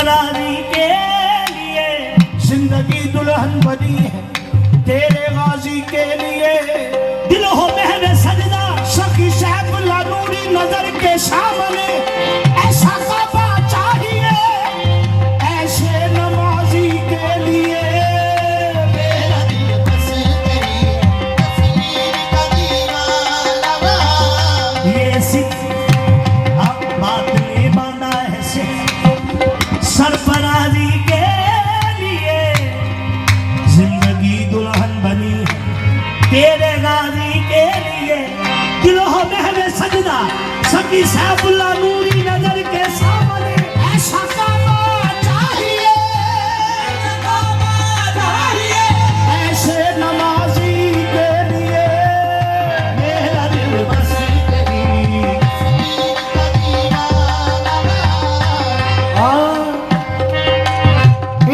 सरफराजी के लिए जिंदगी दुल्हन बनी है तेरे गाजी के लिए। दिल हो महवे सजदा सखी सैफुल्लाह नूरी नजर के सामने ऐसा काबा चाहिए ऐसे नमाजी के लिए। मेरा दिल बस तेरी तस्वीर का दीवाना। ये सिर्फ बात ने बांधा है सरफराजी के लिए जिंदगी दुल्हन बनी है तेरे गाजी के लिए। दिल हो महवे सजदा सखी सैफुल्लाह नूरी नजर के सामने ऐसा काबा चाहिए ऐसे नमाजी के लिए। मेरा दिल बस तेरी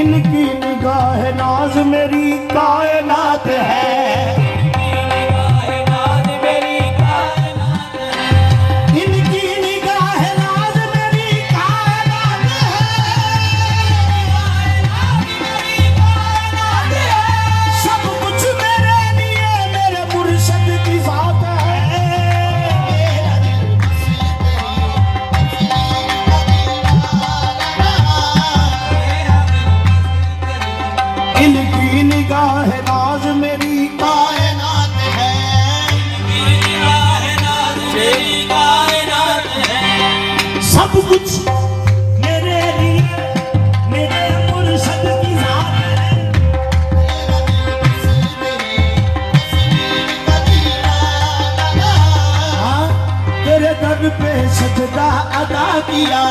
इनकी निगाह नाज मेरी कायनात है। इनकी निगाह नाज मेरी कायनात है। सब कुछ मेरे लिए मेरे मुर्शद की जात है। मेरा दिल बस इनकी निगाह नाज मेरी कायनात है। सब कुछ मेरे लिए मेरे मुर्शद की जात है। मेरा दिल बस तेरी तस्वीर का दीवाना। हाँ, तेरे दर पे सजदा अदा किया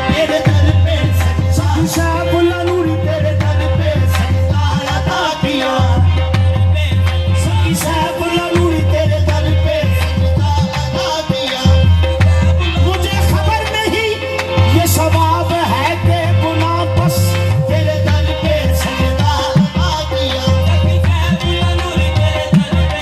तेरे दर पे सच्चा सैफुल्लाह नूरी तेरे दर पे सजदा अदा किया। सखी सैफुल्लाह नूरी तेरे दर पे अदा किया। मुझे खबर नहीं ये सवाब है कि गुनाह बस तेरे दर पे सजदा अदा किया। सखी सैफुल्लाह नूरी तेरे दर पे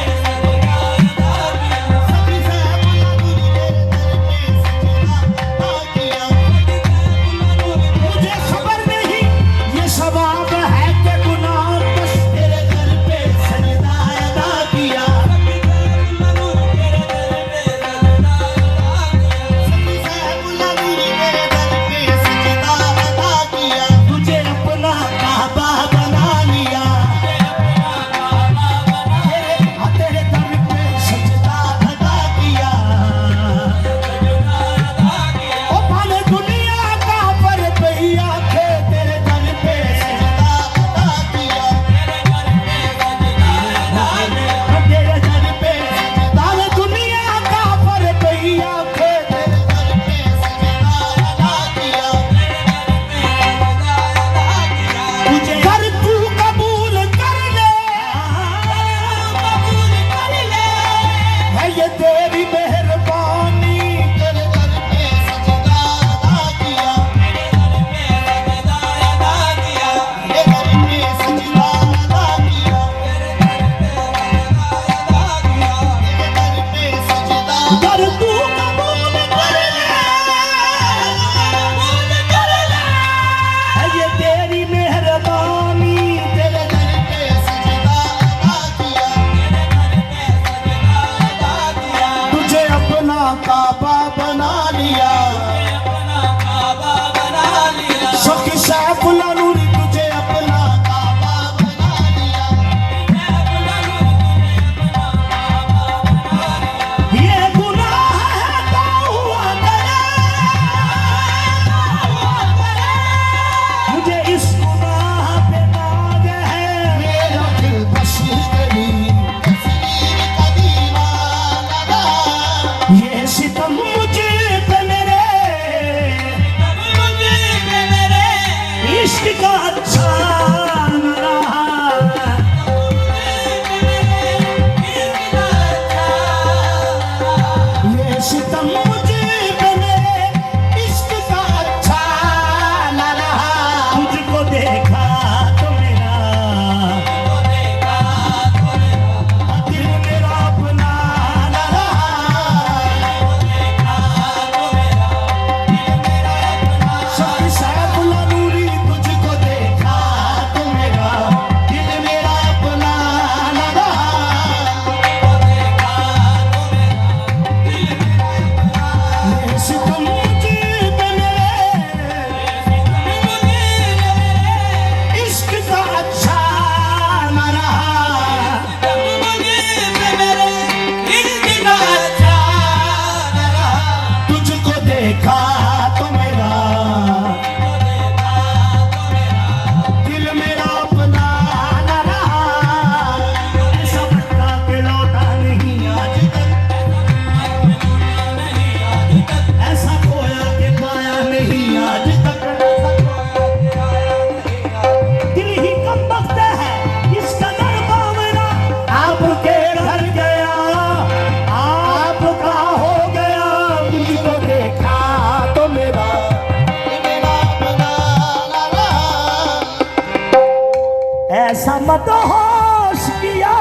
मदहोश किया,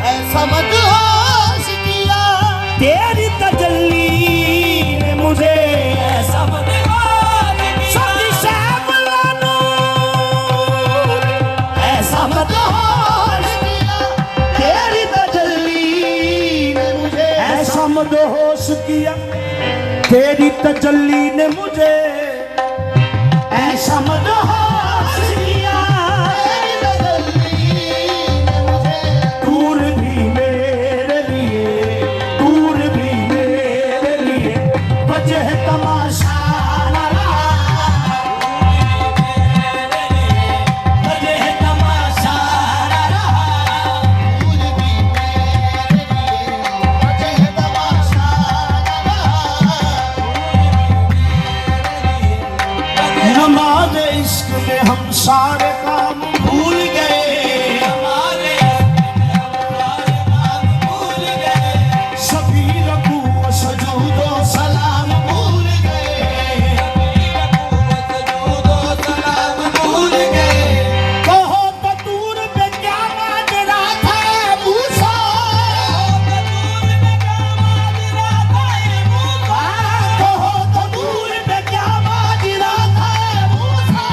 ऐसा मदहोश किया, तेरी तजल्ली ने मुझे ऐसा ऐसा मदहोश किया, तेरी तजल्ली ने मुझे ऐसा मदहोश किया, तेरी तजल्ली ने मुझे ऐसा मदहोश किया, तेरी तजल्ली ने मुझे दूर भी मेरे लिए, दूर भी मेरे लिए वजह तमाशा न रहा, वजह तमाशा न रहा, दूर भी मेरे लिए वजह तमाशा न रहा। नमाज इश्क में हम सारे काम भूल गए, सभी रकू सजूद व सलाम भूल गए, कहो तो दूर पे क्या माजरा था मूसा, कहो तो दूर पे क्या माजरा था मूसा,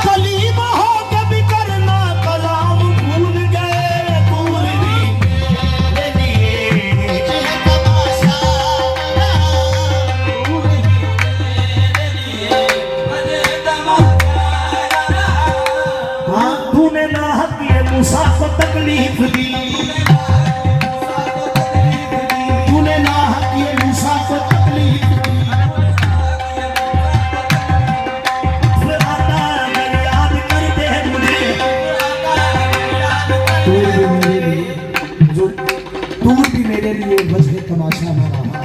कलीम हो के भी करना कलाम भूल गए, दूर भी मेरे लिए वजह तमाशा न हाँ तूने ना हक ये मूसा को तकलीफ दी, तूने ना हक ये मूसा को तकलीफ दी, फिर आता अगर याद कर दे मुझे, दूर भी मेरे लिए वजह तमाशा न रहा,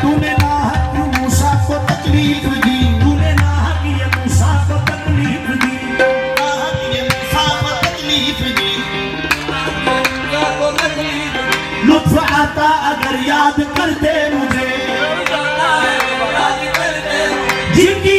तूने ना हक ये मूसा को तकलीफ दी, तूने ना हक ये मूसा को तकलीफ दी, ये मुसाफा तकलीफ दी, लुत्फ आता अगर याद करते मुझे, जिनकी